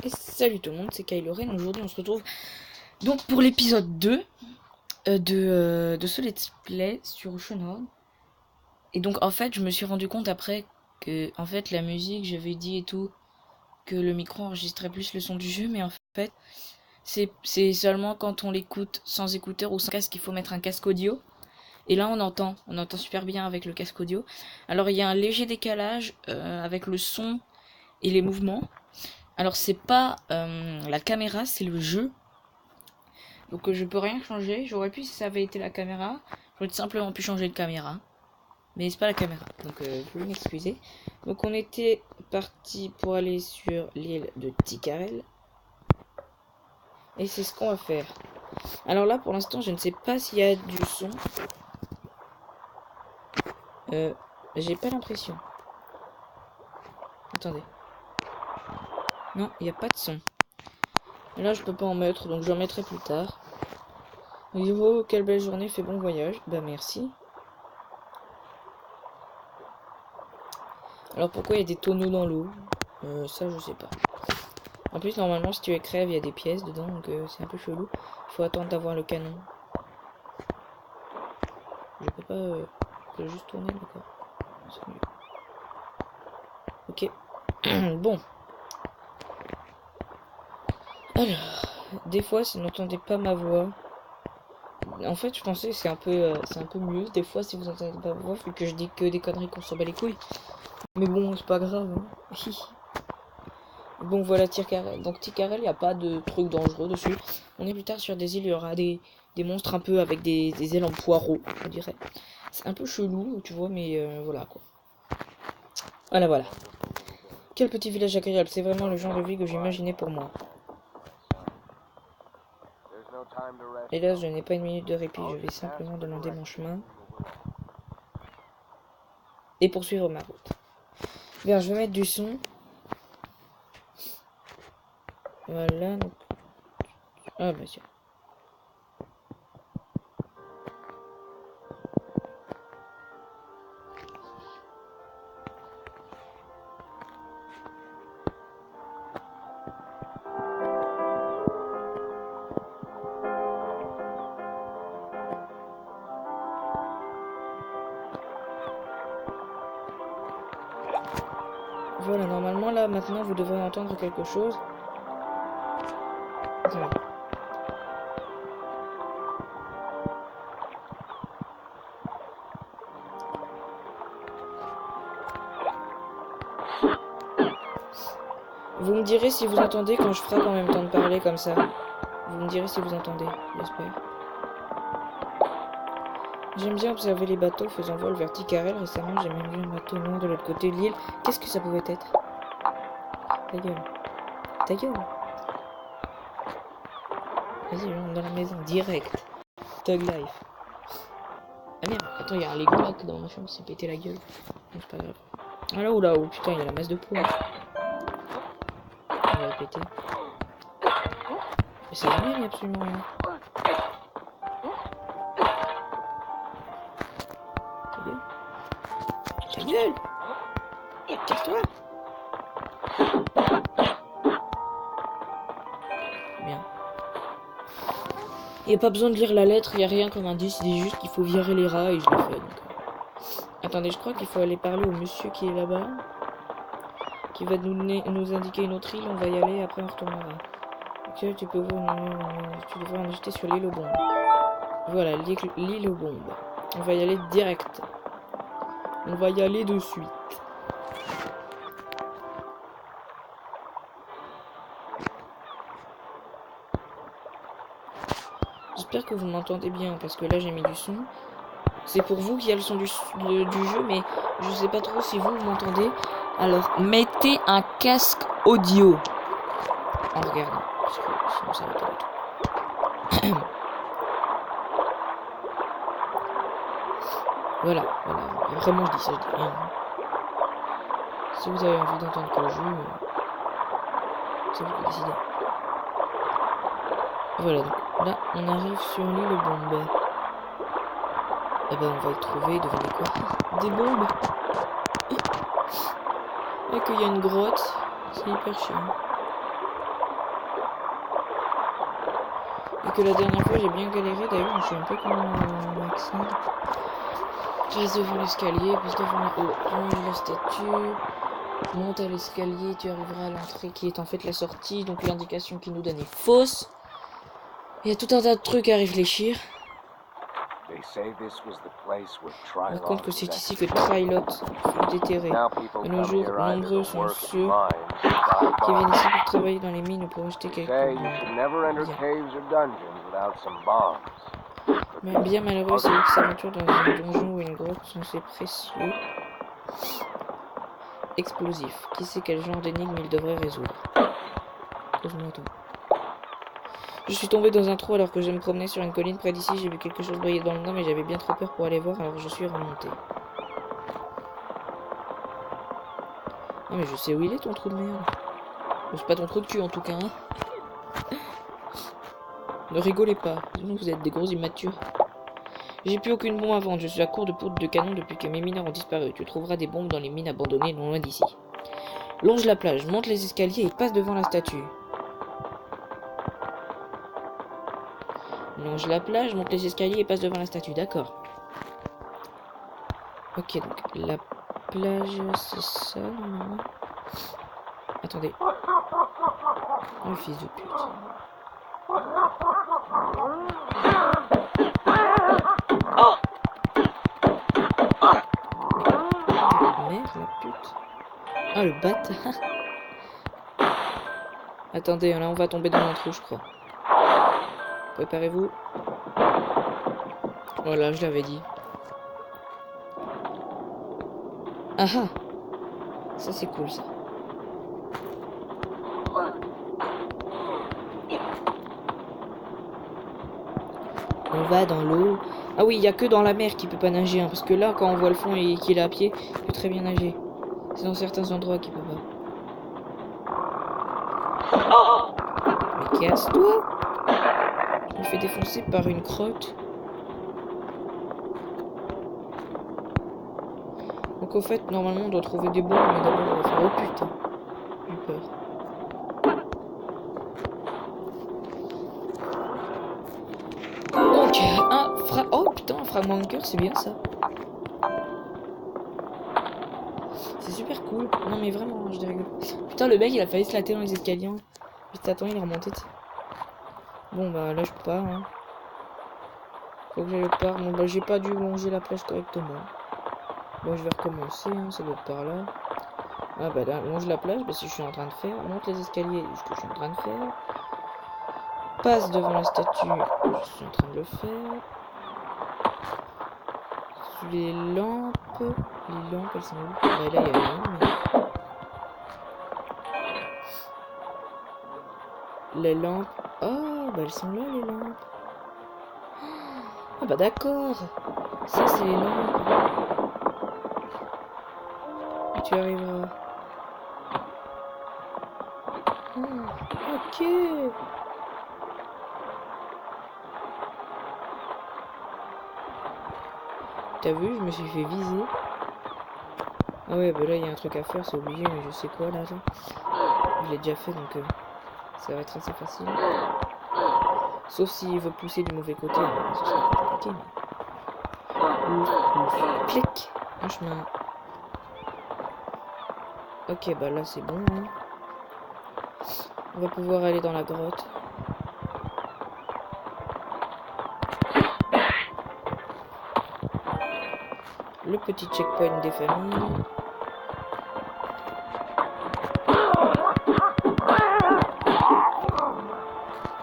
Et salut tout le monde, c'est Kylo Ren. Aujourd'hui on se retrouve donc pour l'épisode 2 de ce let's play sur Oceanhorn. Et donc en fait je me suis rendu compte après que en fait la musique, j'avais dit et tout que le micro enregistrait plus le son du jeu, mais en fait c'est seulement quand on l'écoute sans écouteur ou sans casque qu'il faut mettre un casque audio. Et là on entend super bien avec le casque audio. Alors il y a un léger décalage avec le son et les mouvements. Alors c'est pas la caméra, c'est le jeu. Donc je peux rien changer. J'aurais pu si ça avait été la caméra. J'aurais simplement pu changer de caméra. Mais c'est pas la caméra. Donc je vais m'excuser. Donc on était parti pour aller sur l'île de Ticarel. Et c'est ce qu'on va faire. Alors là pour l'instant je ne sais pas s'il y a du son. J'ai pas l'impression. Attendez. Non, il n'y a pas de son. Et là je peux pas en mettre, donc j'en mettrai plus tard. Oh, quelle belle journée, fait bon voyage. Bah merci. Alors pourquoi il y a des tonneaux dans l'eau? Ça je sais pas. En plus normalement si tu es crève il y a des pièces dedans, donc c'est un peu chelou. Il faut attendre d'avoir le canon. Je peux pas... je peux juste tourner, d'accord. C'est mieux. Ok. Bon. Alors, des fois si vous n'entendez pas ma voix... En fait je pensais que c'est un peu mieux. Des fois si vous n'entendez pas ma voix, vu que je dis que des conneries qu'on s'en bat les couilles. Mais bon, c'est pas grave. Hein. Bon voilà Ticarel. Donc Ticarel, il n'y a pas de trucs dangereux dessus. On est plus tard sur des îles, il y aura des monstres un peu avec des ailes en poireaux, on dirait. C'est un peu chelou, tu vois, mais voilà quoi. Voilà. Quel petit village agréable, c'est vraiment le genre de vie que j'imaginais pour moi. Hélas, je n'ai pas une minute de répit, je vais simplement demander mon chemin et poursuivre ma route. Bien, je vais mettre du son. Voilà, donc... Ah bah tiens. Voilà, normalement là, maintenant, vous devrez entendre quelque chose. Voilà. Vous me direz si vous entendez quand je frappe en même temps de parler comme ça. Vous me direz si vous entendez, j'espère. J'aime bien observer les bateaux faisant vol vers Ticarel. Récemment, j'ai même vu un bateau noir de l'autre côté de l'île. Qu'est-ce que ça pouvait être? Ta gueule. Ta gueule. Vas-y, rentre dans la maison, direct. Tug life. Ah merde, attends, il y a un Lego là dans ma chambre, c'est pété la gueule. Non, c'est pas grave. Ah là, oula, oh putain, il y a la masse de poux. On va péter. Mais c'est jamais, il y a absolument rien. Ta gueule. Casse-toi. Bien. Il n'y a pas besoin de lire la lettre, il n'y a rien comme indice, il dit juste qu'il faut virer les rats et je l'ai fait. Donc... Attendez, je crois qu'il faut aller parler au monsieur qui est là-bas. Qui va nous indiquer une autre île, on va y aller, après on retournera. Ok, tu devrais en acheter sur l'île aux bombes. Voilà, l'île aux bombes. On va y aller direct. On va y aller de suite. J'espère que vous m'entendez bien, parce que là j'ai mis du son. C'est pour vous qu'il y a le son du jeu, mais je sais pas trop si vous m'entendez. Alors, mettez un casque audio en regardant, parce que sinon ça va pas du tout. Voilà. Vraiment, je dis ça, je dis rien. Si vous avez envie d'entendre que le jeu, c'est vous qui décidez. Voilà, donc là, on arrive sur l'île aux bombes. Eh ben, on va y trouver, devinez quoi? Des bombes. Et qu'il y a une grotte, c'est hyper chiant. Et que la dernière fois j'ai bien galéré, d'ailleurs je suis un peu comme Maxime. Passe devant l'escalier, passe devant la statue, monte à l'escalier, tu arriveras à l'entrée qui est en fait la sortie, donc l'indication qui nous donne est fausse. Il y a tout un tas de trucs à réfléchir. On raconte que c'est ici que Trilot fut déterré. De nos jours, nombreux sont ceux qui viennent ici pour travailler dans les mines pour acheter quelques mais bien malheureux, c'est lui qui s'aventure dans un donjon ou une grotte censée précieux. Explosif. Qui sait quel genre d'énigme il devrait résoudre? Pose-moi tout. Je suis tombé dans un trou alors que je me promenais sur une colline près d'ici. J'ai vu quelque chose briller dans le nord, mais j'avais bien trop peur pour aller voir, alors je suis remonté. Non mais je sais où il est ton trou de merde. C'est pas ton trou de cul en tout cas. Hein. Ne rigolez pas, sinon vous êtes des gros immatures. J'ai plus aucune bombe à vendre, je suis à court de poudre de canon depuis que mes mineurs ont disparu. Tu trouveras des bombes dans les mines abandonnées non loin d'ici. Longe la plage, monte les escaliers et passe devant la statue. Longe la plage, monte les escaliers et passe devant la statue, d'accord. Ok, donc la plage, c'est ça, normalement. Attendez. Oh, fils de pute. Oh merde, la pute. Ah, le bâtard. Attendez, là, on va tomber dans un trou, je crois. Préparez-vous. Voilà, je l'avais dit. Ah ah. Ça, c'est cool, ça. On va dans l'eau. Ah oui, il n'y a que dans la mer qu'il peut pas nager. Hein, parce que là, quand on voit le fond et qu'il est à pied, il peut très bien nager. C'est dans certains endroits qu'il peut pas. Mais casse-toi! Il fait défoncer par une crotte. Donc au fait, normalement, on doit trouver des bombes. Mais d'abord, on va faire... Oh putain. J'ai eu peur. Donc, oh putain, un fragment de cœur, c'est bien ça. C'est super cool. Non mais vraiment, je rigole. Putain, le mec, il a failli se latter dans les escaliers. Juste attends, il est remonté. Bon bah là, je peux pas. Hein. Faut que j'aille par. Bon bah j'ai pas dû longer la plage correctement. Bon, je vais recommencer, hein, ça doit être par là. Ah bah là, longe la plage, bah si je suis en train de faire. Monte les escaliers, ce que je suis en train de faire. Passe devant la statue, je suis en train de le faire. Les lampes, elles sont où? Bah là, il y a rien, mais... Les lampes... Oh, bah elles sont là, les lampes. Ah bah d'accord. Ça, c'est les lampes. Tu arriveras. Ok. T'as vu, je me suis fait viser. Ah ouais, bah là, il y a un truc à faire, c'est obligé, mais je sais quoi, là, attends. Je l'ai déjà fait, donc ça va être assez facile. Sauf s'il veut pousser du mauvais côté, alors ça sera pas compliqué, mais... Clic. Un chemin. Ok, bah là, c'est bon, hein. On va pouvoir aller dans la grotte. Le petit checkpoint des familles.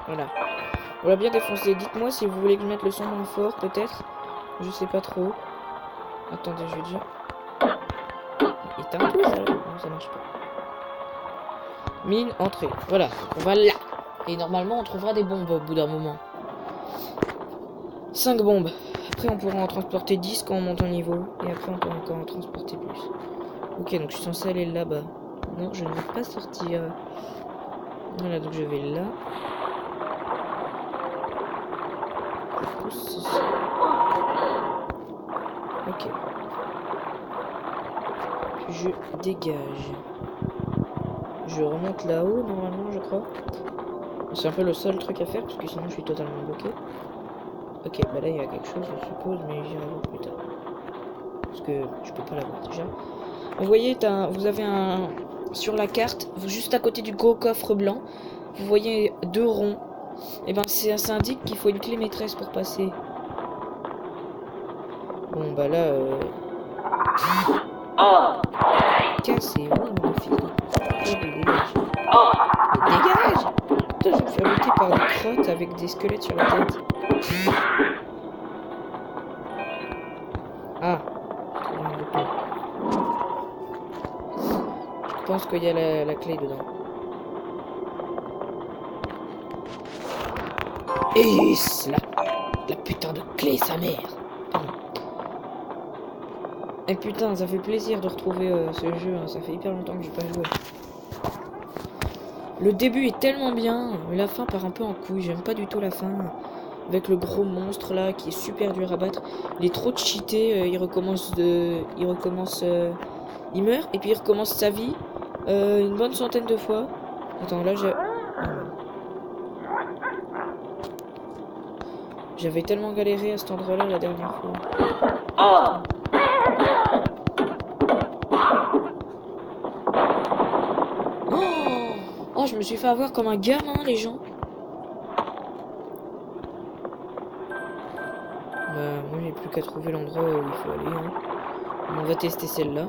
Voilà. On l'a bien défoncé. Dites-moi si vous voulez que je mette le son moins fort, peut-être. Je sais pas trop. Attendez, je vais déjà... Éteins tout ça. Non, ça marche pas. Mine, entrée. Voilà. On va là. Et normalement, on trouvera des bombes au bout d'un moment. 5 bombes. Après, on pourra en transporter 10 quand on monte en niveau. Et après, on pourra encore en transporter plus. Ok, donc je suis censé aller là-bas. Non, je ne vais pas sortir. Voilà, donc je vais là. Je pousse ceci. Ok. Puis je dégage. Je remonte là-haut, normalement, je crois. C'est un peu le seul truc à faire parce que sinon je suis totalement bloqué. Ok, bah là il y a quelque chose je suppose, mais j'irai voir plus tard. Parce que je peux pas l'avoir déjà. Vous voyez, vous avez un... Sur la carte, juste à côté du gros coffre blanc, vous voyez 2 ronds. Et ben ça indique qu'il faut une clé maîtresse pour passer. Bon bah là... Cassez-vous, mon fils de... Dégage. Dégage. Putain, je me fais buter par des crottes avec des squelettes sur la tête. Ah. Je pense qu'il y a la clé dedans. Et la putain de clé, sa mère. Pardon. Et putain, ça fait plaisir de retrouver ce jeu, hein. Ça fait hyper longtemps que j'ai pas joué. Le début est tellement bien, mais la fin part un peu en couille. J'aime pas du tout la fin. Avec le gros monstre là qui est super dur à battre. Il est trop cheaté, il recommence il meurt et puis il recommence sa vie une bonne centaine de fois. Attends, là j'avais tellement galéré à cet endroit là la dernière fois. Oh, je me suis fait avoir comme un gamin, les gens. Bah, moi j'ai plus qu'à trouver l'endroit où il faut aller, hein. On va tester celle-là.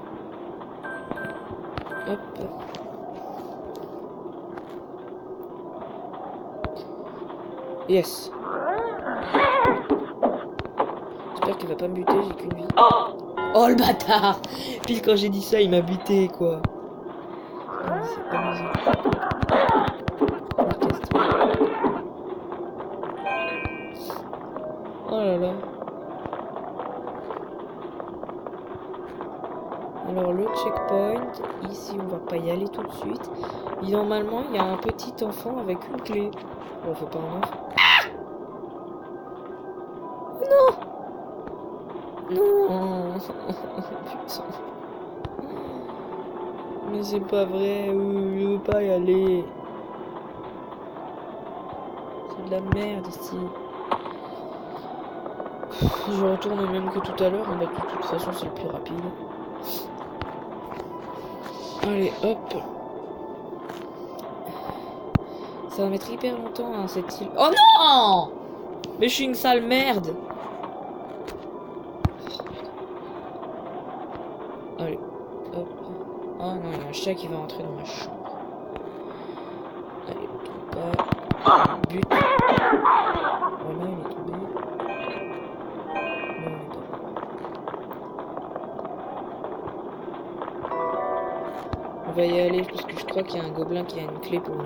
Hop. Yes. J'espère qu'il va pas me buter, j'ai qu'une vie. Oh le bâtard. Pile quand j'ai dit ça, il m'a buté, quoi. Ah, c'est amusant. Oh là là. Alors le checkpoint, ici on va pas y aller tout de suite. Et normalement il y a un petit enfant avec une clé. Bon, faut pas en offre. Non. Non. Putain. Mais c'est pas vrai, je veux pas y aller. C'est de la merde ici. Je retourne le même que tout à l'heure, mais de toute façon c'est le plus rapide. Allez, hop. Ça va mettre hyper longtemps, hein, cette île. Oh non! Mais je suis une sale merde! Allez, hop. Oh non, il y a un chat qui va rentrer dans ma chambre. Allez, ne tombe pas. But. Voilà, il est tombé. Non, il est pas. On va y aller parce que je crois qu'il y a un gobelin qui a une clé pour nous.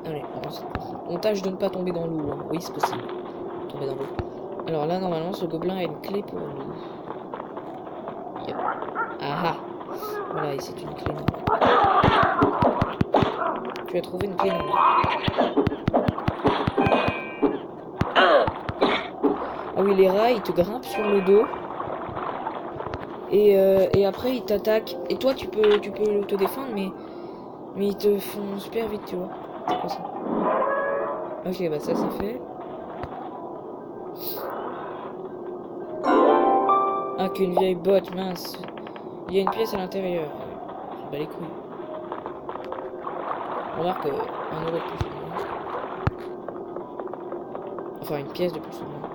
Allez, on tâche de ne pas tomber dans l'eau, hein. Oui, c'est possible. Tomber dans l'eau. Alors là, normalement, ce gobelin a une clé pour nous. Yep. Ah ah. Voilà, et c'est une clé normale. Tu as trouvé une clé normale. Ah oui, les rats, ils te grimpent sur le dos. Et après, ils t'attaquent. Et toi, tu peux te défendre, mais ils te font super vite, tu vois. C'est quoi ça? Ok, bah ça, c'est fait. Ah, qu'une vieille botte, mince. Il y a une pièce à l'intérieur. Bah les couilles. Remarque, 1 euro de plus. Enfin, une pièce de plus au moins.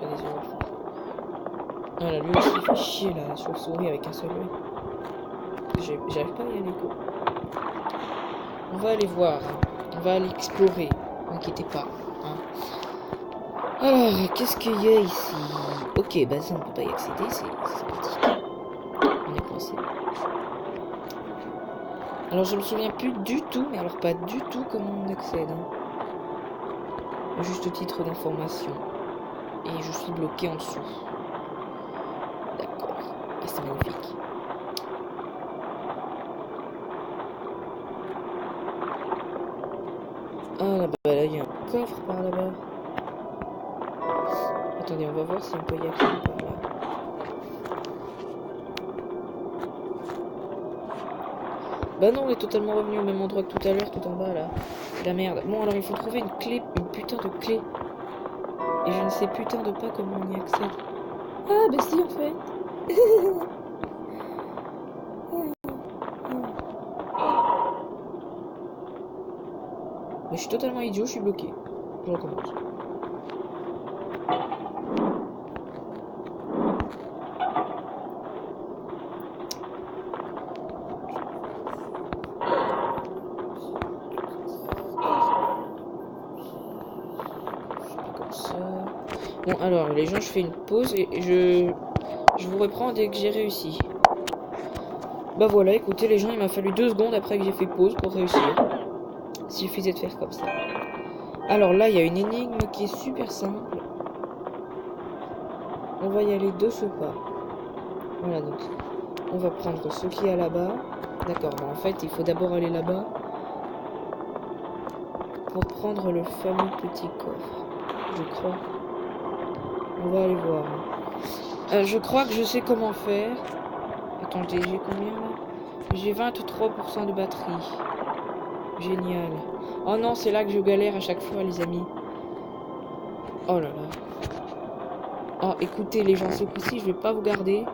Pas des euros, je pense. Ah là, lui aussi, il fait chier la chauve-souris avec un seul œil. J'arrive pas à y aller, quoi. On va aller voir. Hein. On va aller explorer. N'inquiétez pas. Hein. Alors, qu'est-ce qu'il y a ici? Ok, bah ça, on peut pas y accéder. C'est pratique. On est coincé. Alors, je me souviens plus du tout, mais alors pas du tout comment on accède. Hein. Juste au titre d'information. Et je suis bloqué en dessous. D'accord. Ah, c'est magnifique. Ah là-bas, là, il y a un coffre par là-bas. Attendez, on va voir si on peut y accéder par là. Bah non, on est totalement revenu au même endroit que tout à l'heure, tout en bas là. C'est la merde. Bon, alors il faut trouver une clé, une putain de clé. Et je ne sais putain de pas comment on y accède. Ah, bah si, en fait. Mais je suis totalement idiot, je suis bloqué. Je recommence. Comme ça. Bon, alors, les gens, je fais une pause et je vous reprends dès que j'ai réussi. Bah voilà, écoutez, les gens, il m'a fallu 2 secondes après que j'ai fait pause pour réussir. Il suffisait de faire comme ça. Alors là, il y a une énigme qui est super simple. On va y aller de ce pas. Voilà, donc on va prendre ce qu'il y a là-bas. D'accord, bon, en fait, il faut d'abord aller là-bas pour prendre le fameux petit coffre, je crois. On va aller voir. Je crois que je sais comment faire. Attendez, j'ai combien là? J'ai 23% de batterie. Génial. Oh non, c'est là que je galère à chaque fois, les amis. Oh là là. Oh, écoutez, les gens, ce coup-ci, je vais pas vous garder.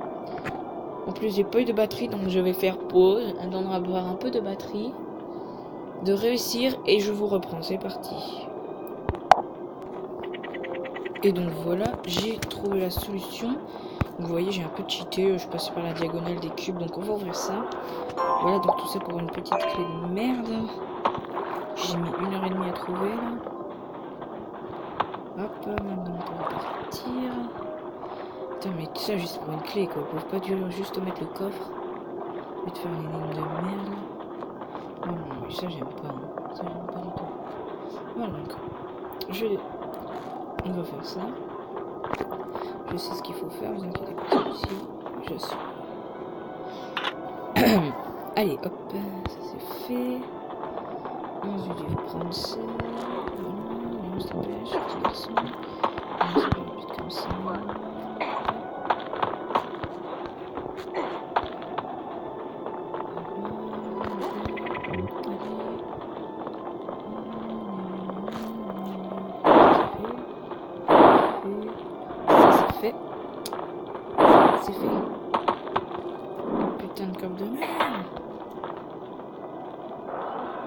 En plus, j'ai pas eu de batterie, donc je vais faire pause. Attendre à avoir un peu de batterie. De réussir, et je vous reprends. C'est parti. Et donc voilà, j'ai trouvé la solution. Vous voyez, j'ai un peu cheaté. Je passais par la diagonale des cubes, donc on va ouvrir ça. Voilà, donc tout ça pour une petite clé de merde. J'ai mis 1h30 à trouver, là. Hop, maintenant on peut repartir. Putain, mais tout ça juste pour une clé, quoi. Ils peuvent pas juste mettre le coffre. Je vais te faire une énigme de merde. Oh non, mais ça j'aime pas. Hein. Ça j'aime pas du tout. Voilà, donc. On va faire ça. Je sais ce qu'il faut faire, vous inquiétez pas. Ici, je suis. Allez, hop, ça c'est fait. Ensuite, il faut prendre ça. Voilà, on se dépêche, petit garçon. On se dépêche comme ça. C'est fait. Putain de coffre de merde.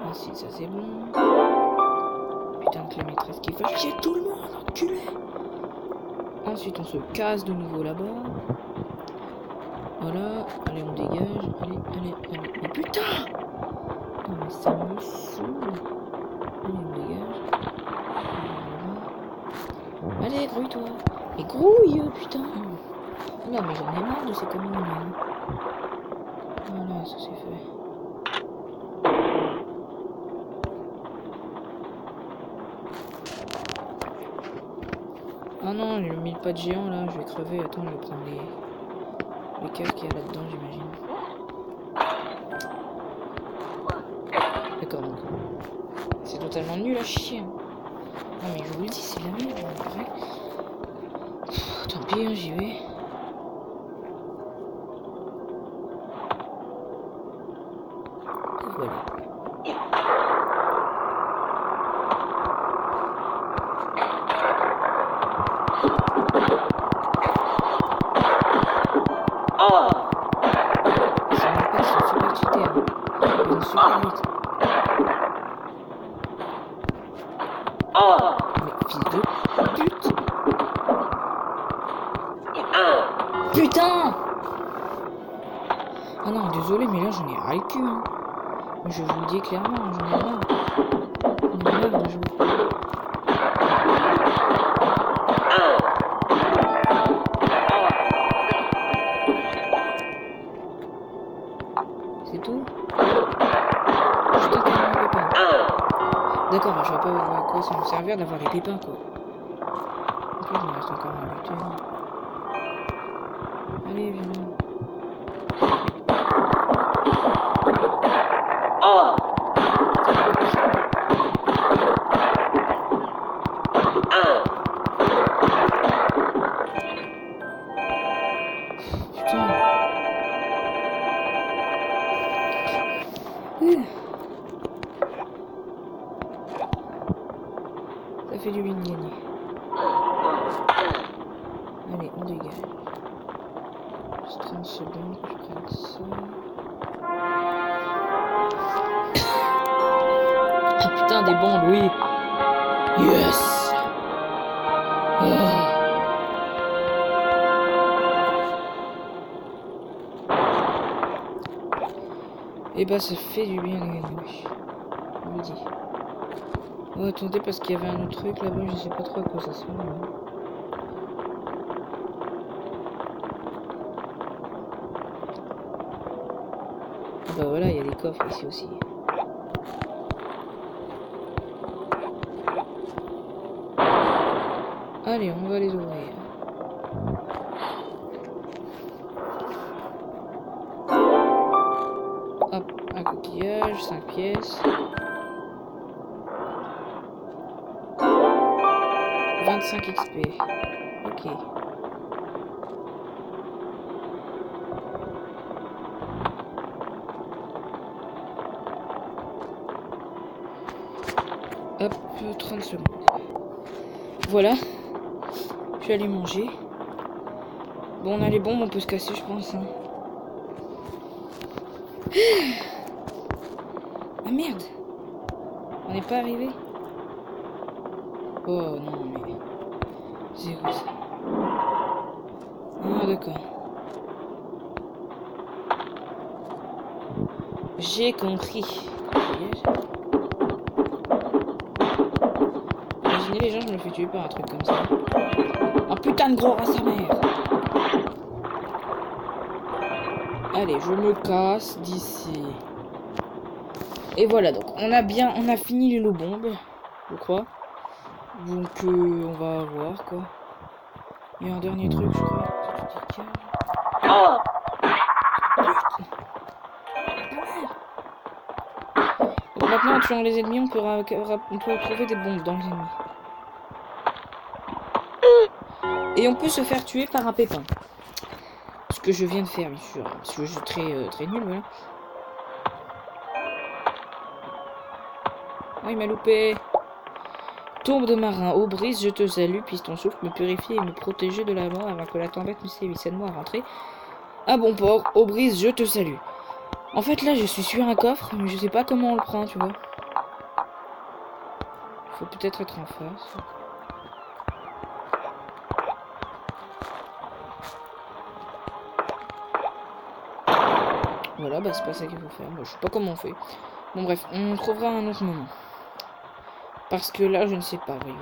Ensuite, ça c'est bon. Putain de clé maîtresse qui fait chier tout le monde, enculé. Ensuite, on se casse de nouveau là-bas. Voilà. Allez, on dégage. Allez, allez, allez. Mais putain! Non, mais ça me saoule. Allez, on dégage. Voilà. Allez, grouille-toi. Mais grouille, putain! Non, mais j'en ai marre de ces communes là. Voilà, ça c'est fait. Ah non, j'ai mis le pas de géant là, je vais crever. Attends, je vais prendre les cœurs qu'il y a là-dedans, j'imagine. D'accord, donc. C'est totalement nul à chier. Non, mais je vous le dis, c'est la merde, en vrai. Tant pis, hein, j'y vais. Voilà. Ça m'a pas, c'est super cheaté, hein. Ils ont super vite. Mais fils de pute! Putain! Ah non, désolé, mais là j'en ai ras le cul, hein. Je vous le dis clairement, j'en ai marre. J'en ai marre de jouer. C'est tout? Je suis totalement pépin. D'accord, bah, je vois pas à quoi ça me servir d'avoir des pépins, quoi. En plus, il me reste encore un butin. Allez, viens là. Ça fait du bien de gagner. Allez, on dégage. Juste 30 secondes que je prenne ça. Ah putain, des bombes, oui. Yes. Oh. Et bah ça fait du bien de gagner, oui. Je vous le dis. Oh attendez, parce qu'il y avait un autre truc là-bas, je sais pas trop à quoi ça sert. Ah bah voilà, il y a des coffres ici aussi. Allez, on va les ouvrir. Hop, un coquillage, 5 pièces. 25 XP. Ok. Hop, 30 secondes. Voilà. Je suis allé manger. Bon, on a les bombes, on peut se casser, je pense. Hein. Ah merde! On n'est pas arrivé? Oh non, mais. C'est où ça? Ah, d'accord. J'ai compris. Imaginez les gens, je me fais tuer par un truc comme ça. Un putain de gros rat sa mère! Allez, je me casse d'ici. Et voilà, donc on a fini les low-bombes, je crois. Donc on va voir quoi. Il y a un dernier truc, je crois. Donc maintenant, en tuant les ennemis, on peut trouver des bombes dans les ennemis. Et on peut se faire tuer par un pépin. Ce que je viens de faire, bien sûr. Parce que je suis très nul, voilà. Oh, il m'a loupé. Tourbe de marin, eau brise, je te salue, puisse ton souffle me purifier et me protéger de la mort avant que la tempête ne sévisse. Aide-moi à rentrer. Ah bon port, eau brise, je te salue. En fait, là, je suis sur un coffre, mais je sais pas comment on le prend, tu vois. Faut peut-être être en face. Voilà, bah c'est pas ça qu'il faut faire. Moi, je sais pas comment on fait. Bon, bref, on trouvera un autre moment. Parce que là, je ne sais pas, voyons.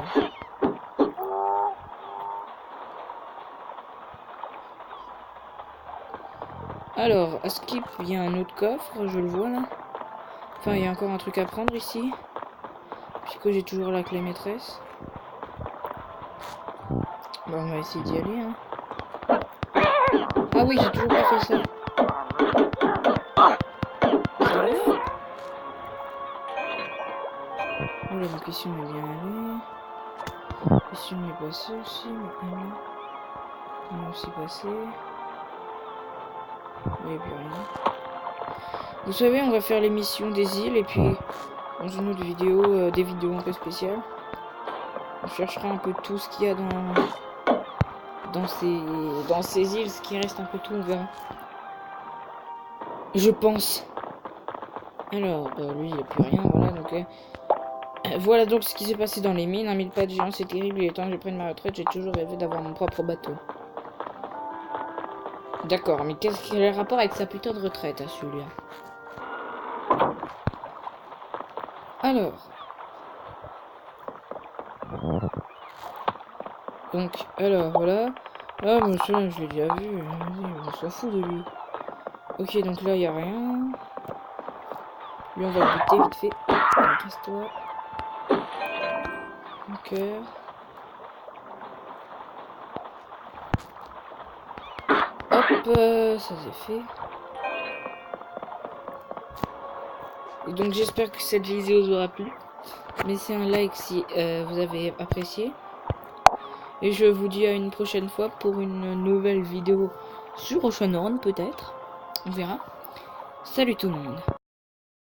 Alors, à Skip, il y a un autre coffre, je le vois là. Enfin, il y a encore un truc à prendre ici. Puisque j'ai toujours la clé maîtresse. Bon, on va essayer d'y aller. Hein. Ah oui, j'ai toujours pas fait ça. Voilà, donc ici on est bien allé. Ici on est passé aussi, mais on est aussi passé. Il n'y a plus rien. Vous savez, on va faire les missions des îles et puis dans une autre vidéo, des vidéos un peu spéciales. On cherchera un peu tout ce qu'il y a dans ces îles, ce qui reste un peu tout, on verra. Je pense. Alors, lui, il n'y a plus rien, voilà, donc... voilà donc ce qui s'est passé dans les mines. 1000 pas de géants, c'est terrible, il est temps que je prenne ma retraite, j'ai toujours rêvé d'avoir mon propre bateau. D'accord, mais quel est le rapport avec sa putain de retraite, à celui-là? Alors... Donc, alors, voilà. Ah, monsieur, je l'ai déjà vu. On s'en fout de lui. Ok, donc là, il n'y a rien. Lui, on va le buter vite fait. Allez, casse-toi. Un cœur. Hop, ça c'est fait. Et donc, j'espère que cette vidéo vous aura plu. Laissez un like si vous avez apprécié. Et je vous dis à une prochaine fois pour une nouvelle vidéo sur Oceanhorn peut-être. On verra. Salut tout le monde.